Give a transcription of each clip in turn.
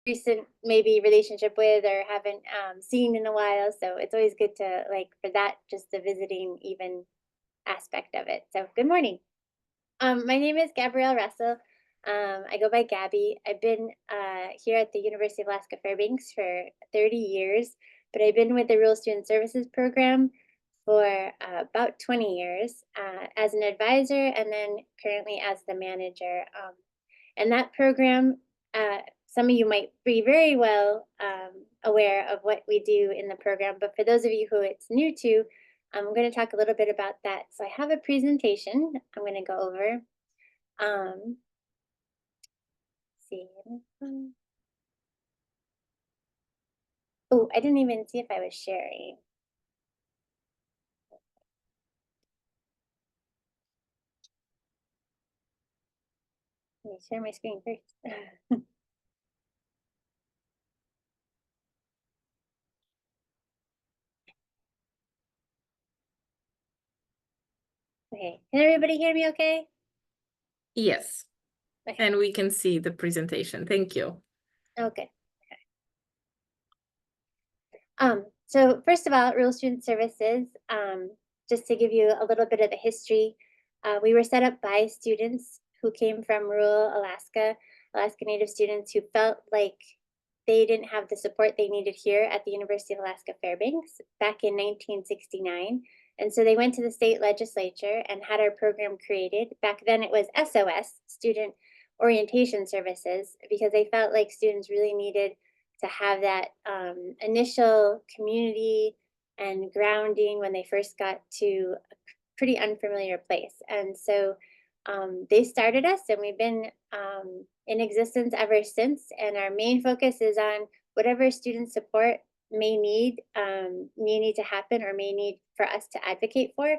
recent maybe relationship with or haven't seen in a while. So it's always good to like for that, just the visiting even aspect of it. So good morning. My name is Gabrielle Russell. I go by Gabby. I've been here at the University of Alaska Fairbanks for 30 years, but I've been with the Rural Student Services Program for about 20 years as an advisor and then currently as the manager. And that program, some of you might be very well aware of what we do in the program, but for those of you who it's new to, I'm going to talk a little bit about that. So I have a presentation I'm going to go over. See. Oh, I didn't even see if I was sharing. Let me share my screen first. Okay, can everybody hear me okay? Yes, Okay. and we can see the presentation. Thank you. Okay. So first of all, Rural Student Services, just to give you a little bit of the history, we were set up by students who came from rural Alaska, Alaska Native students who felt like they didn't have the support they needed here at the University of Alaska Fairbanks back in 1969. And so they went to the state legislature and had our program created. Back then it was SOS, Student Orientation Services, because they felt like students really needed to have that initial community and grounding when they first got to a pretty unfamiliar place. And so they started us, and we've been in existence ever since. And our main focus is on whatever student support may need to happen or may need for us to advocate for.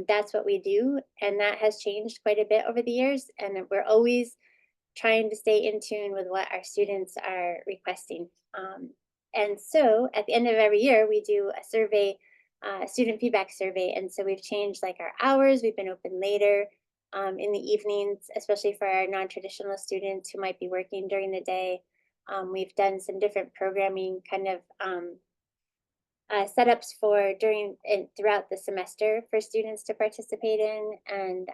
That's what we do, and that has changed quite a bit over the years. And we're always trying to stay in tune with what our students are requesting. And so at the end of every year, we do a survey, student feedback survey. And so we've changed like our hours. We've been open later in the evenings, especially for our non-traditional students who might be working during the day. We've done some different programming kind of setups for during and throughout the semester for students to participate in. And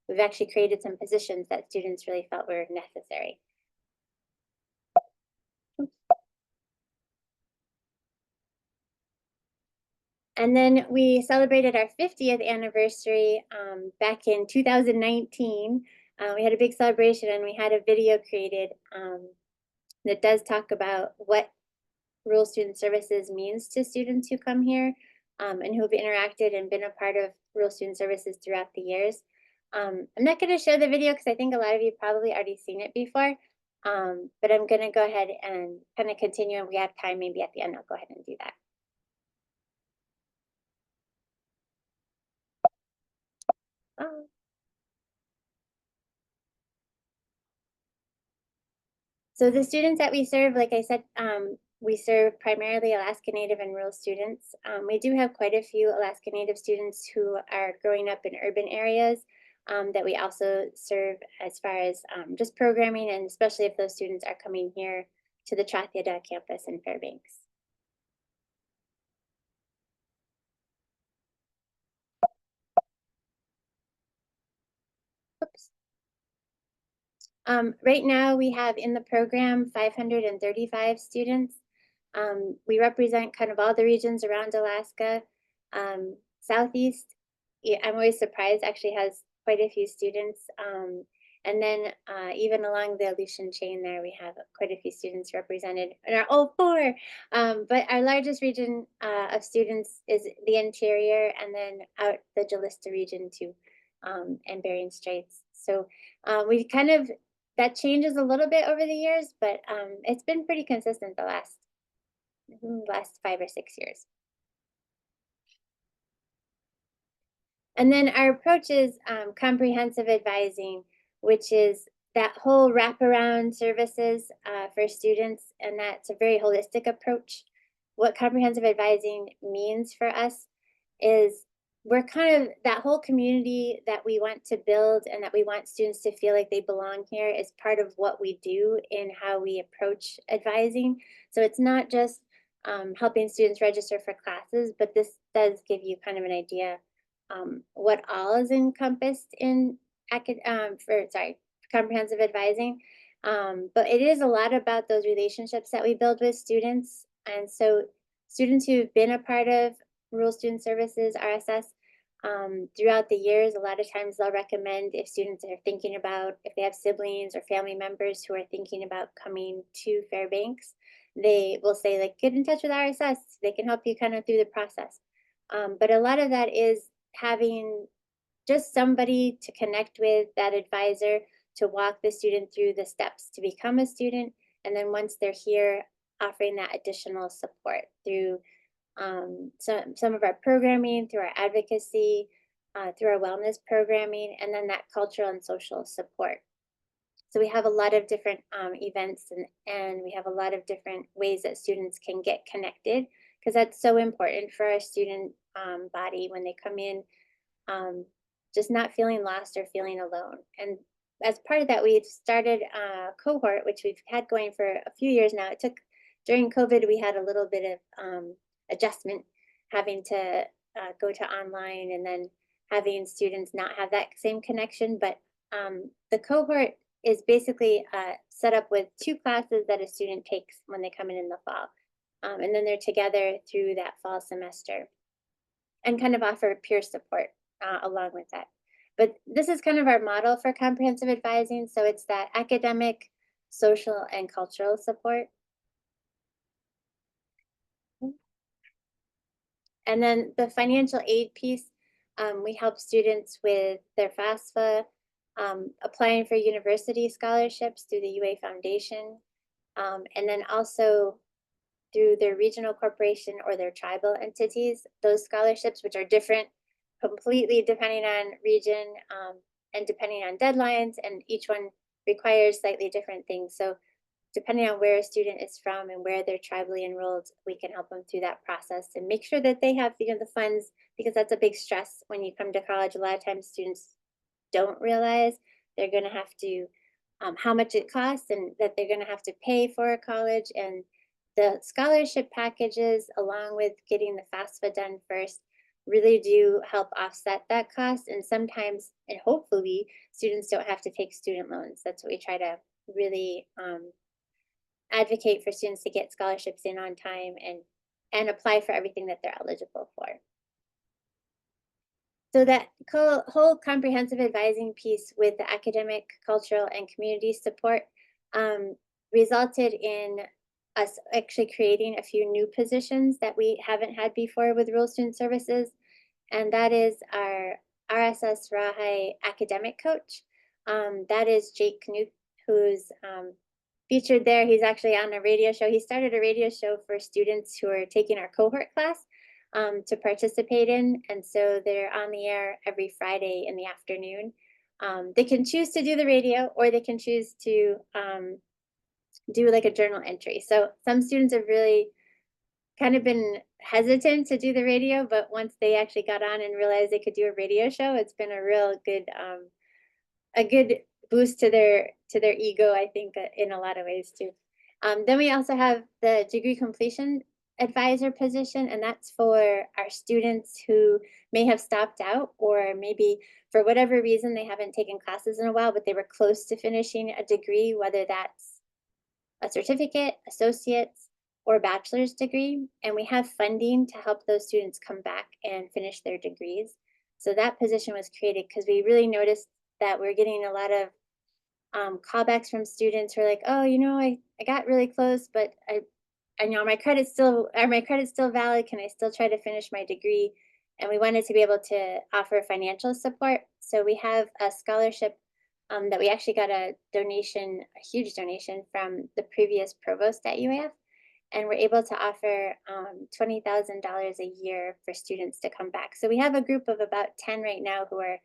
we've actually created some positions that students really felt were necessary. And then we celebrated our 50th anniversary back in 2019. We had a big celebration and we had a video created that does talk about what Rural Student Services means to students who come here and who've interacted and been a part of Rural Student Services throughout the years. I'm not going to show the video because I think a lot of you probably already seen it before, but I'm going to go ahead and kind of continue, and we have time maybe at the end. I'll go ahead and do that. Oh. So the students that we serve, like I said, we serve primarily Alaska Native and rural students. We do have quite a few Alaska Native students who are growing up in urban areas that we also serve as far as just programming, and especially if those students are coming here to the Chathiada campus in Fairbanks. Oops. Right now we have in the program 535 students. We represent kind of all the regions around Alaska. Southeast, yeah, I'm always surprised, actually has quite a few students. And then even along the Aleutian chain there, we have quite a few students represented in our all four. But our largest region of students is the interior, and then out the Jalista region too, and Bering Straits. So we kind of, that changes a little bit over the years, but it's been pretty consistent the last 5 or 6 years. And then our approach is comprehensive advising, which is that whole wraparound services for students, and that's a very holistic approach. What comprehensive advising means for us is we're kind of that whole community that we want to build and that we want students to feel like they belong here is part of what we do in how we approach advising. So it's not just helping students register for classes, but this does give you kind of an idea what all is encompassed in comprehensive advising. But it is a lot about those relationships that we build with students. And so students who've been a part of Rural Student Services, RSS, throughout the years, a lot of times they'll recommend if students are thinking about, if they have siblings or family members who are thinking about coming to Fairbanks, they will say, like, get in touch with RSS. They can help you kind of through the process. But a lot of that is having just somebody to connect with, that advisor, to walk the student through the steps to become a student. And then once they're here, offering that additional support through some of our programming, through our advocacy, through our wellness programming, and then that cultural and social support. So we have a lot of different events, and we have a lot of different ways that students can get connected, because that's so important for our student body when they come in, um, just not feeling lost or feeling alone. And as part of that, we've started a cohort, which we've had going for a few years now. It took, during COVID, we had a little bit of adjustment, having to go to online and then having students not have that same connection. But the cohort is basically set up with 2 classes that a student takes when they come in the fall. And then they're together through that fall semester and kind of offer peer support along with that. But this is kind of our model for comprehensive advising. So it's that academic, social, and cultural support. And then the financial aid piece, we help students with their FAFSA, applying for university scholarships through the UA Foundation, and then also through their regional corporation or their tribal entities, those scholarships, which are different completely depending on region, and depending on deadlines, and each one requires slightly different things. So depending on where a student is from and where they're tribally enrolled, we can help them through that process and make sure that they have, the funds, because that's a big stress when you come to college. A lot of times students don't realize they're going to have to, how much it costs, and that they're going to have to pay for a college. And the scholarship packages, along with getting the FAFSA done first, really do help offset that cost. And sometimes, and hopefully, students don't have to take student loans. That's what we try to really advocate for students to get scholarships in on time and apply for everything that they're eligible for. So that whole comprehensive advising piece with the academic, cultural, and community support resulted in us actually creating a few new positions that we haven't had before with Rural Student Services. And that is our RSS Rahi academic coach. That is Jake Knuth, who's featured there. He's actually on a radio show. He started a radio show for students who are taking our cohort class to participate in. And so they're on the air every Friday in the afternoon. They can choose to do the radio, or they can choose to do like a journal entry. So some students have really kind of been hesitant to do the radio, but once they actually got on and realized they could do a radio show, it's been a good boost to their ego, I think, in a lot of ways too. Then we also have the degree completion advisor position, and that's for our students who may have stopped out, or maybe for whatever reason they haven't taken classes in a while, but they were close to finishing a degree, whether that's a certificate, associate's, or bachelor's degree. And we have funding to help those students come back and finish their degrees. So that position was created because we really noticed that we're getting a lot of callbacks from students who are like, oh, I got really close, but I know my credit's still valid. Can I still try to finish my degree? And we wanted to be able to offer financial support. So we have a scholarship that we actually got a huge donation from the previous provost at UAF. And we're able to offer $20,000 a year for students to come back. So we have a group of about 10 right now who are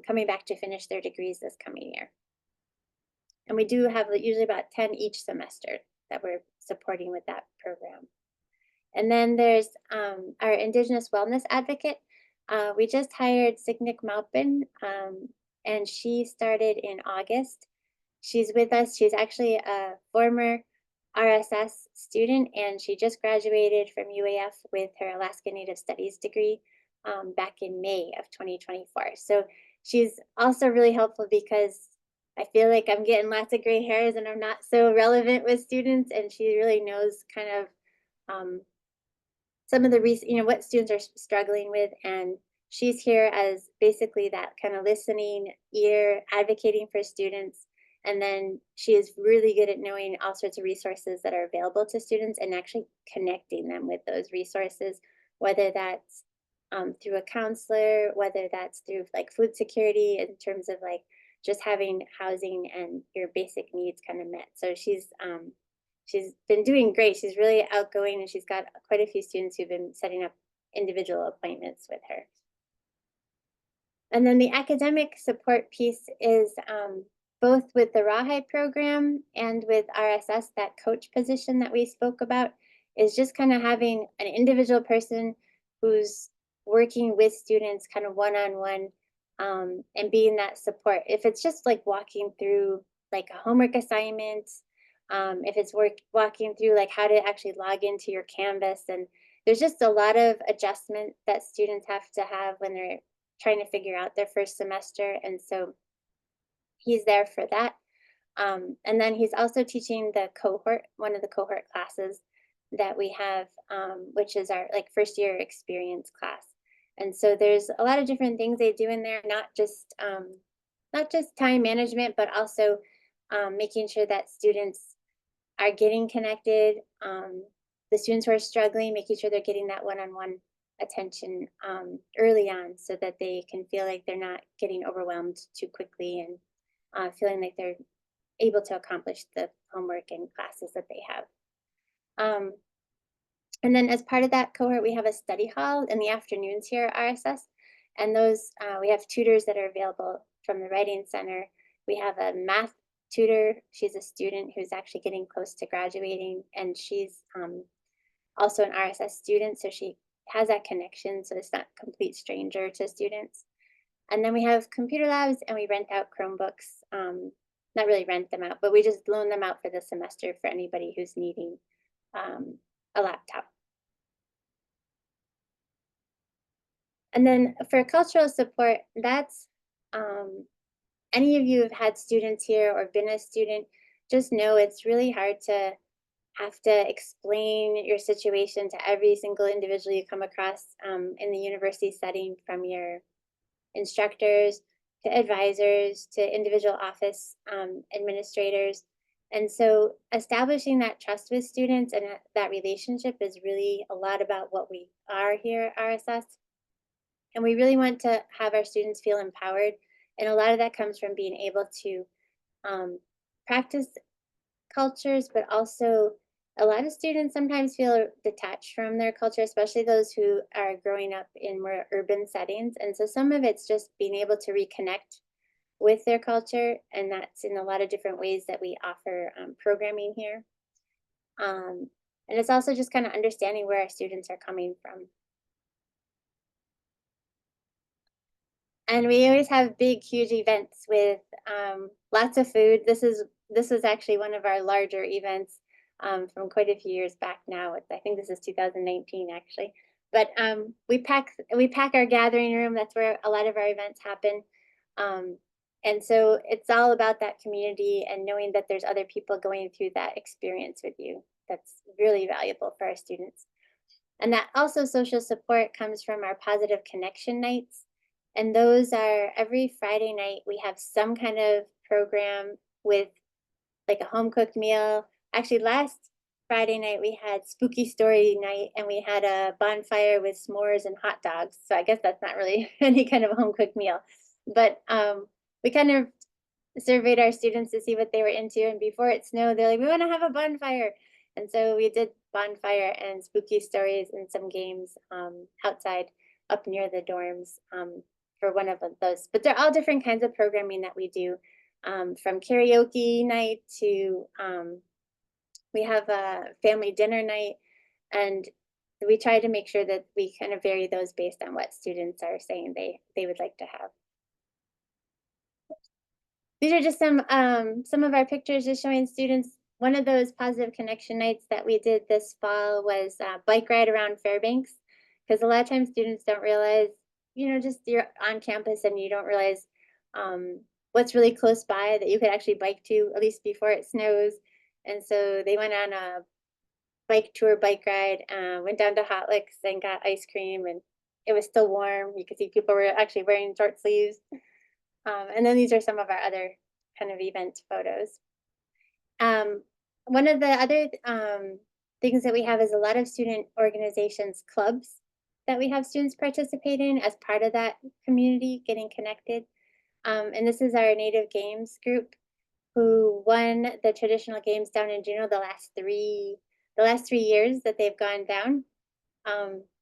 coming back to finish their degrees this coming year. And we do have usually about 10 each semester that we're supporting with that program. And then there's our Indigenous Wellness Advocate. We just hired Signic Maupin, and she started in August. She's with us. She's actually a former RSS student, and she just graduated from UAF with her Alaska Native Studies degree back in May of 2024. So she's also really helpful because I feel like I'm getting lots of gray hairs and I'm not so relevant with students, and she really knows kind of um, some of the what students are struggling with, and she's here as basically that kind of listening ear, advocating for students. And then she is really good at knowing all sorts of resources that are available to students and actually connecting them with those resources, whether that's through a counselor, whether that's through like food security in terms of like just having housing and your basic needs kind of met. So she's been doing great. She's really outgoing, and she's got quite a few students who've been setting up individual appointments with her. And then the academic support piece is both with the Rawhide program and with RSS, that coach position that we spoke about, is just kind of having an individual person who's working with students kind of one-on-one, and being that support. If it's just like walking through like a homework assignment, if it's walking through like how to actually log into your Canvas, and there's just a lot of adjustment that students have to have when they're trying to figure out their first semester. And so he's there for that. And then he's also teaching the cohort, one of the cohort classes that we have, which is our like first year experience class. And so there's a lot of different things they do in there, not just time management, but also making sure that students are getting connected. The students who are struggling, making sure they're getting that one-on-one attention early on, so that they can feel like they're not getting overwhelmed too quickly, and feeling like they're able to accomplish the homework and classes that they have. Um, and then as part of that cohort, we have a study hall in the afternoons here at RSS. And those, we have tutors that are available from the Writing Center. We have a math tutor. She's a student who's actually getting close to graduating, and she's also an RSS student, so she has that connection, so it's not a complete stranger to students. And then we have computer labs, and we rent out Chromebooks. Not really rent them out, but we just loan them out for the semester for anybody who's needing a laptop. And then for cultural support, that's any of you have had students here or been a student, just know it's really hard to have to explain your situation to every single individual you come across in the university setting, from your instructors to advisors to individual office administrators. And so establishing that trust with students and that relationship is really a lot about what we are here at RSS. And we really want to have our students feel empowered. And a lot of that comes from being able to practice cultures, but also a lot of students sometimes feel detached from their culture, especially those who are growing up in more urban settings. And so some of it's just being able to reconnect with their culture, and that's in a lot of different ways that we offer programming here. And it's also just kind of understanding where our students are coming from. And we always have big, huge events with lots of food. This is actually one of our larger events from quite a few years back now. I think this is 2019 actually. But we pack our gathering room. That's where a lot of our events happen. And so it's all about that community and knowing that there's other people going through that experience with you. That's really valuable for our students. And that also social support comes from our positive connection nights. And those are every Friday night, we have some kind of program with like a home cooked meal. Actually, last Friday night, we had spooky story night, and we had a bonfire with s'mores and hot dogs. So I guess that's not really any kind of home cooked meal. But we kind of surveyed our students to see what they were into. And before it snowed, they're like, we want to have a bonfire. And so we did bonfire and spooky stories and some games outside up near the dorms for one of those. But they're all different kinds of programming that we do, from karaoke night to we have a family dinner night. And we try to make sure that we kind of vary those based on what students are saying they would like to have. These are just some of our pictures just showing students. One of those positive connection nights that we did this fall was a bike ride around Fairbanks, because a lot of times students don't realize, just you're on campus and you don't realize what's really close by that you could actually bike to, at least before it snows. And so they went on a bike tour, bike ride, went down to Hot Licks and got ice cream, and it was still warm. You could see people were actually wearing short sleeves. And then these are some of our other kind of event photos. Um, One of the other things that we have is a lot of student organizations, clubs that we have students participate in as part of that community, getting connected. And this is our Native Games group, who won the traditional games down in Juneau the last 3 years that they've gone down.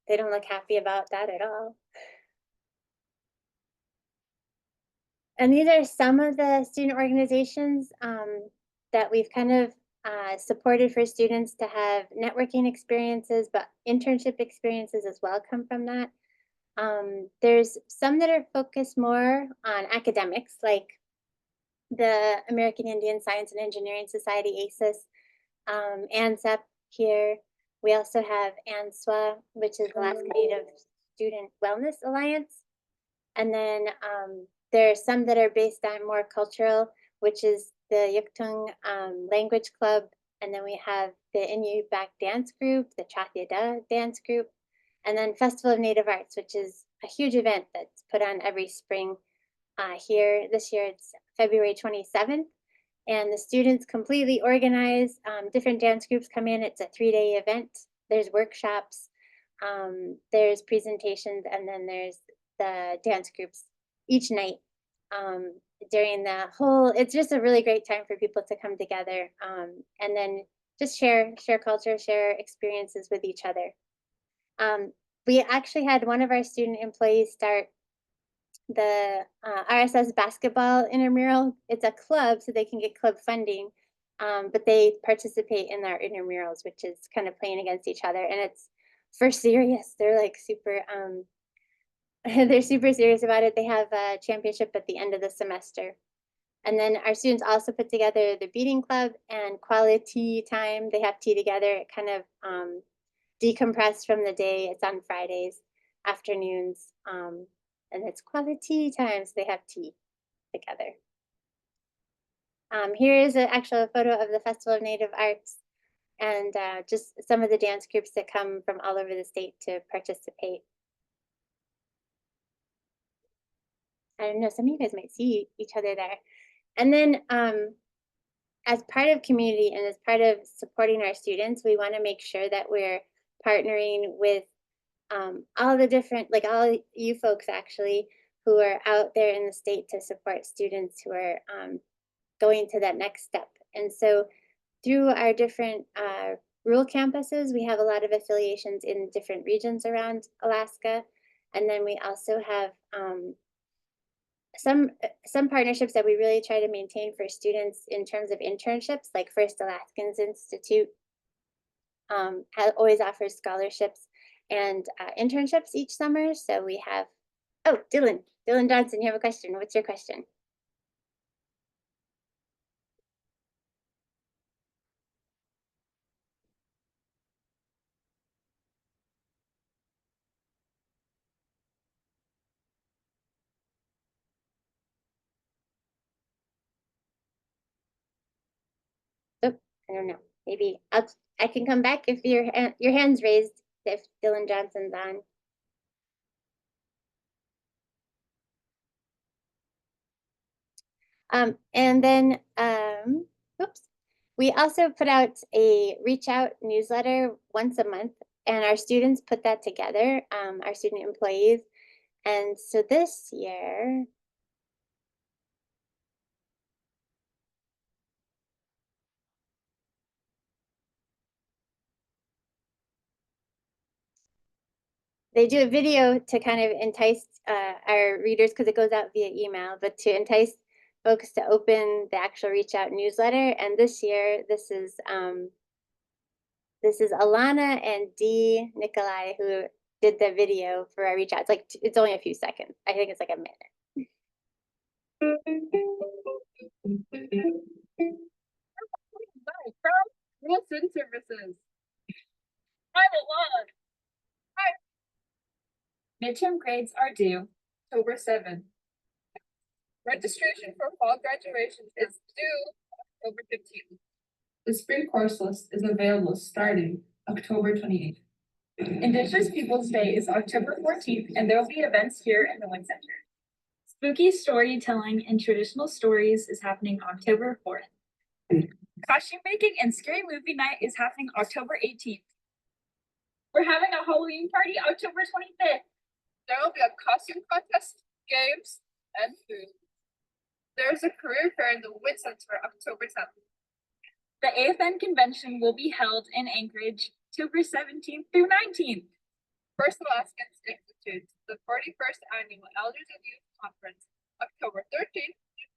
They don't look happy about that at all. And these are some of the student organizations that we've kind of supported for students to have networking experiences, but internship experiences as well come from that. There's some that are focused more on academics, like the American Indian Science and Engineering Society, ACES, ANSEP here. We also have ANSWA, which is Alaska Native Student Wellness Alliance. And then there are some that are based on more cultural, which is the Yuktung Language Club. And then we have the Innu Back Dance Group, the Chathia Dance Group, and then Festival of Native Arts, which is a huge event that's put on every spring here. This year it's February 27th. And the students completely organize. Different dance groups come in. It's a 3-day event. There's workshops, there's presentations, and then there's the dance groups each night. During the whole, it's just a really great time for people to come together and then just share culture, share experiences with each other. We actually had one of our student employees start the RSS basketball intramural. It's a club, so they can get club funding, but they participate in our intramurals, which is kind of playing against each other, and it's for serious. They're like super. They're super serious about it. They have a championship at the end of the semester, and then our students also put together the beading club and quality time. They have tea together. It kind of decompress from the day. It's on Fridays afternoons. And it's quality time, so they have tea together. Here is an actual photo of the Festival of Native Arts and just some of the dance groups that come from all over the state to participate. I don't know, some of you guys might see each other there. And then as part of community and as part of supporting our students, we want to make sure that we're partnering with all the different, like all you folks actually, who are out there in the state to support students who are going to that next step. And so through our different rural campuses, we have a lot of affiliations in different regions around Alaska. And then we also have some partnerships that we really try to maintain for students in terms of internships, like First Alaskans Institute always offers scholarships and internships each summer. So we have, oh, Dylan Johnson, you have a question. What's your question? Oh, I don't know. Maybe I can come back if your hand's raised, if Dylan Johnson's on. And then, oops, we also put out a reach out newsletter once a month, and our students put that together, our student employees. And so this year, they do a video to kind of entice our readers because it goes out via email, but to entice folks to open the actual reach out newsletter. And this year, this this is Alana and D. Nikolai who did the video for our reach out. It's like, it's only a few seconds. I think it's like a minute. From Real Student Services. Hi, Alana. Hi. Midterm grades are due October 7th. Registration for fall graduation is due October 15th. The spring course list is available starting October 28th. Indigenous Peoples Day is October 14th, and there will be events here in the Wing Center. Spooky storytelling and traditional stories is happening October 4th. Costume making and scary movie night is happening October 18th. We're having a Halloween party October 25th. There will be a costume contest, games, and food. There is a career fair in the Wit Center October 7th. The AFN convention will be held in Anchorage October 17th through 19th. First Alaskans Institute, the 41st Annual Elders and Youth Conference, October 13th through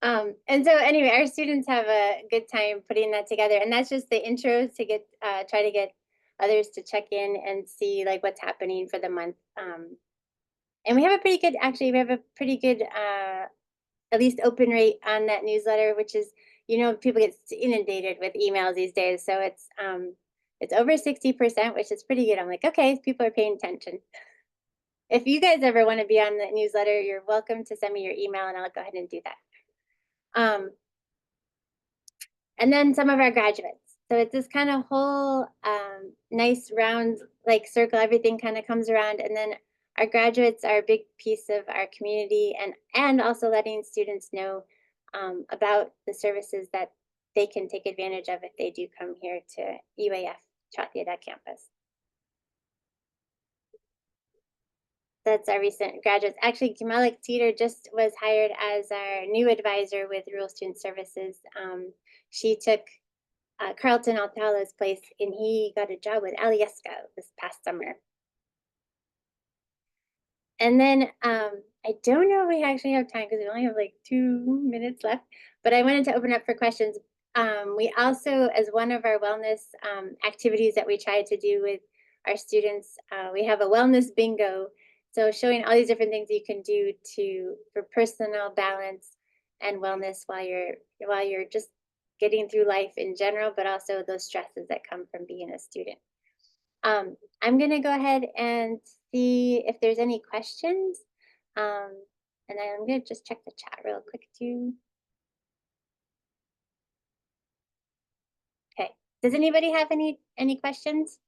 16th. And so anyway, our students have a good time putting that together, and that's just the intro to get try to get others to check in and see like what's happening for the month. And we have a pretty good, actually, we have a pretty good at least open rate on that newsletter, which is, you know, people get inundated with emails these days, so it's over 60%, which is pretty good. I'm like, okay, people are paying attention. If you guys ever want to be on the newsletter, you're welcome to send me your email, and I'll go ahead and do that. And then some of our graduates. So it's this kind of whole nice round, like circle, everything kind of comes around. And then our graduates are a big piece of our community, and also letting students know about the services that they can take advantage of if they do come here to UAF Chattiada campus. That's our recent graduates. Actually, Kamalik Teeter just was hired as our new advisor with Rural Student Services. She took Carlton Altala's place, and he got a job with Alyeska this past summer. And then I don't know if we actually have time because we only have like 2 minutes left, but I wanted to open up for questions. We also, as one of our wellness activities that we try to do with our students, we have a wellness bingo. So showing all these different things you can do for personal balance and wellness while you're just getting through life in general, but also those stresses that come from being a student. I'm gonna go ahead and see if there's any questions. And I'm gonna just check the chat real quick too. Okay, does anybody have any questions?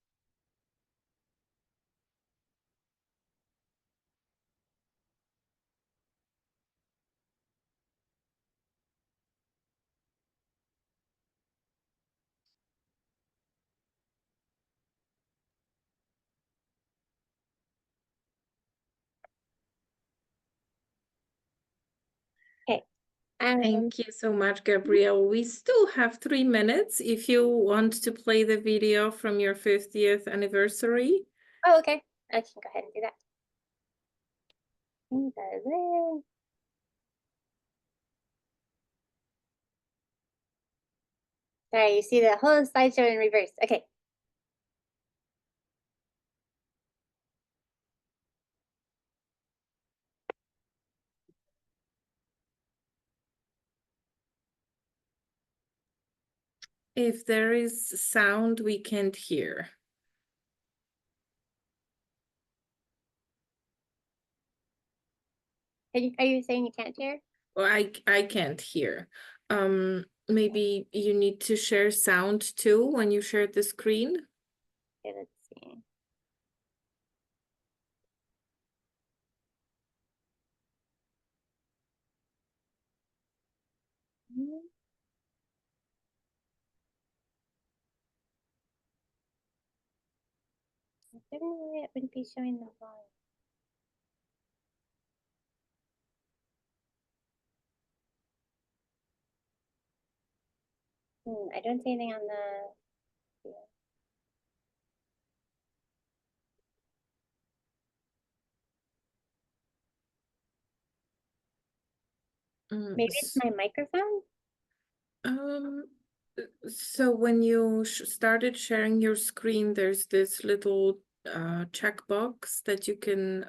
Okay. Thank you so much, Gabrielle. We still have 3 minutes if you want to play the video from your 50th anniversary. Oh, okay. I can go ahead and do that. Sorry, you see the whole slideshow in reverse. Okay. If there is sound, we can't hear. Are you saying you can't hear? Well, I can't hear. Maybe you need to share sound too when you share the screen. Okay, let's see. I don't know why it wouldn't be showing the volume. I don't see anything on the. Maybe it's my microphone. So when you started sharing your screen, there's this little checkbox that you can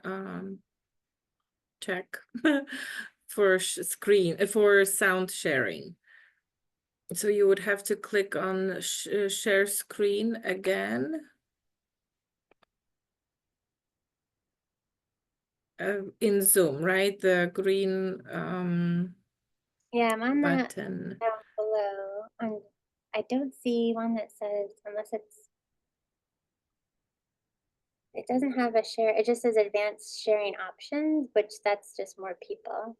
check for for sound sharing. So you would have to click on share screen again. In Zoom, right? The green Yeah, I'm on that button. down below. I don't see one that says, unless it doesn't have a share, it just says advanced sharing options, which that's just more people.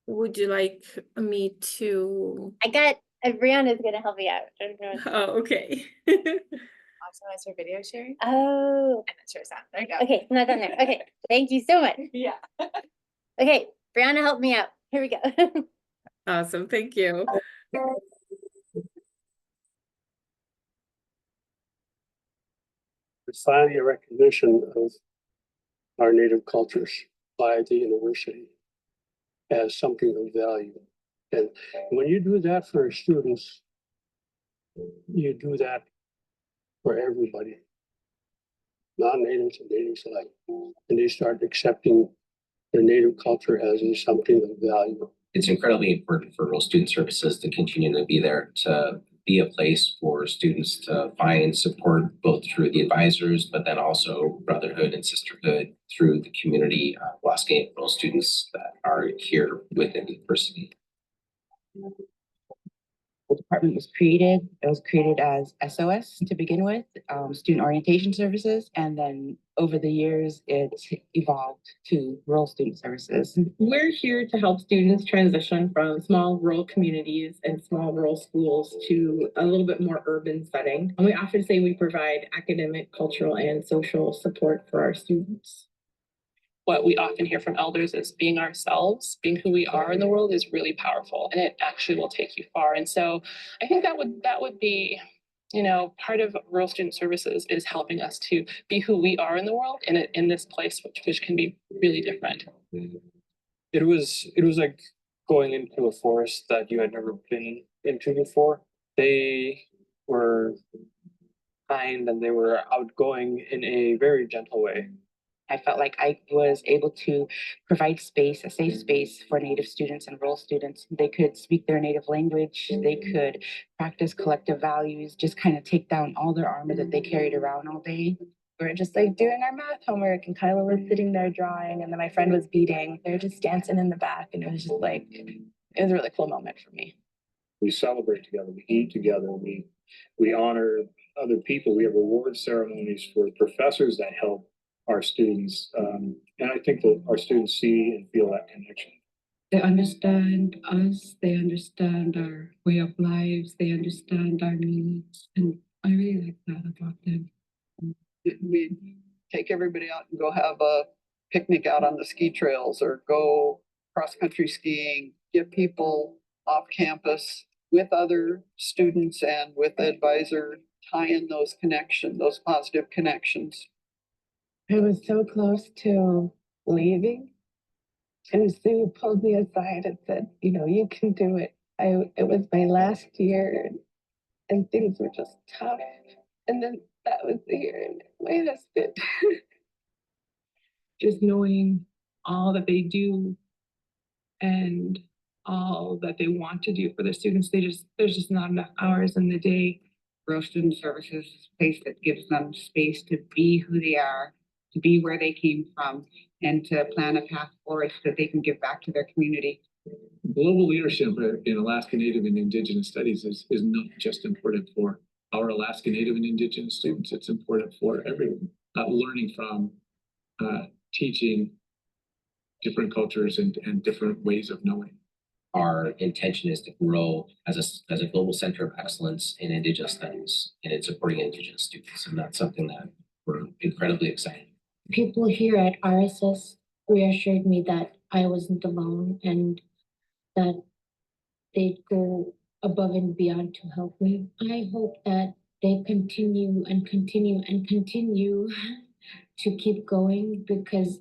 Would you like me to? I got, Brianna's gonna help me out. I don't know. Oh, okay. Optimize your video sharing Oh, and then share sound. There you go. okay, not done there. Okay, thank you so much. Yeah. Okay, Brianna, help me out. Here we go. Awesome, thank you. It's finally a recognition of our native cultures by the university as something of value. And when you do that for students, you do that for everybody, non-natives and natives alike. And they start accepting their native culture as something of value. It's incredibly important for Rural Student Services to continue to be there, to be a place for students to find support both through the advisors, but then also brotherhood and sisterhood through the community of Alaska rural students that are here within the university. The department was created. It was created as SOS to begin with, student orientation services, and then over the years it evolved to rural student services. We're here to help students transition from small rural communities and small rural schools to a little bit more urban setting. And we often say we provide academic, cultural, and social support for our students. What we often hear from elders is being ourselves, being who we are in the world is really powerful, and it actually will take you far. And so I think that would be, you know, part of rural student services is helping us to be who we are in the world in this place, which can be really different. It was like going into a forest that you had never been into before. They were kind and they were outgoing in a very gentle way. I felt like I was able to provide space, a safe space for Native students and rural students. They could speak their native language, they could practice collective values, just kind of take down all their armor that they carried around all day. We were just like doing our math homework, and Kyla was sitting there drawing, and then my friend was beading. They were just dancing in the back, and it was just like, it was a really cool moment for me. We celebrate together, we eat together, we honor other people. We have reward ceremonies for professors that help our students. And I think that our students see and feel that connection. They understand us, they understand our way of lives, they understand our needs, and I really like that about them. We take everybody out and go have a picnic out on the ski trails or go cross-country skiing, get people off campus with other students and with the advisor, tie in those connections, those positive connections. I was so close to leaving, and Sue pulled me aside and said, you know, you can do it. It was my last year, and things were just tough. And then that was the year my husband. Just knowing all that they do and all that they want to do for their students, there's just not enough hours in the day. Rural Student Services is a place that gives them space to be who they are, to be where they came from, and to plan a path forward so that they can give back to their community. Global leadership in Alaska Native and Indigenous Studies is not just important for our Alaska Native and Indigenous students, it's important for everyone. Learning from, teaching different cultures and different ways of knowing. Our intention is to grow as a global center of excellence in Indigenous studies and in supporting Indigenous students. And that's something that we're incredibly excited. People here at RSS reassured me that I wasn't alone and that they'd go above and beyond to help me. I hope that they continue and continue and continue to keep going, because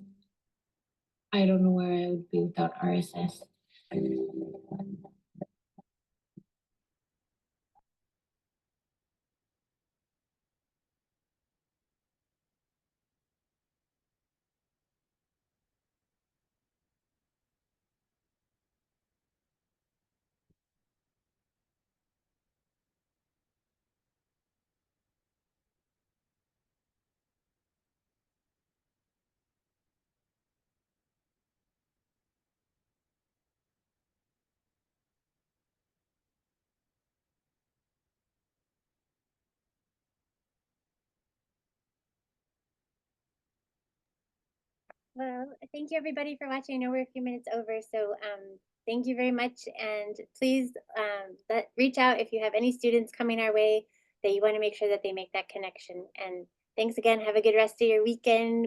I don't know where I would be without RSS. Well, thank you everybody for watching. I know we're a few minutes over, so thank you very much. And please reach out if you have any students coming our way that you want to make sure that they make that connection. And thanks again. Have a good rest of your weekend.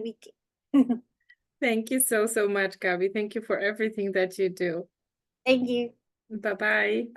Thank you so much, Gabby. Thank you for everything that you do. Thank you. Bye-bye.